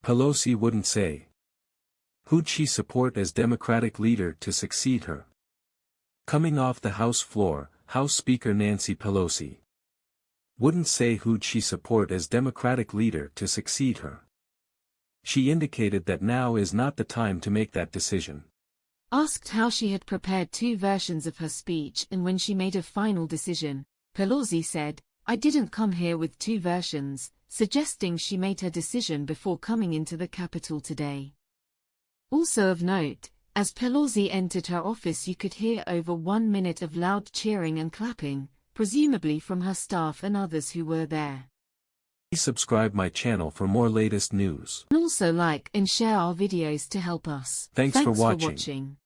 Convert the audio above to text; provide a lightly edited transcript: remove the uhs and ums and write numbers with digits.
Pelosi wouldn't say who'd she support as Democratic leader to succeed her. Coming off the House floor, House Speaker Nancy Pelosi wouldn't say who'd she support as Democratic leader to succeed her. She indicated that now is not the time to make that decision. Asked how she had prepared two versions of her speech and when she made a final decision, Pelosi said, "I didn't come here with two versions," suggesting she made her decision before coming into the Capitol today. Also of note, as Pelosi entered her office you could hear over 1 minute of loud cheering and clapping, presumably from her staff and others who were there. Please subscribe my channel for more latest news. And also like and share our videos to help us. Thanks for watching. watching.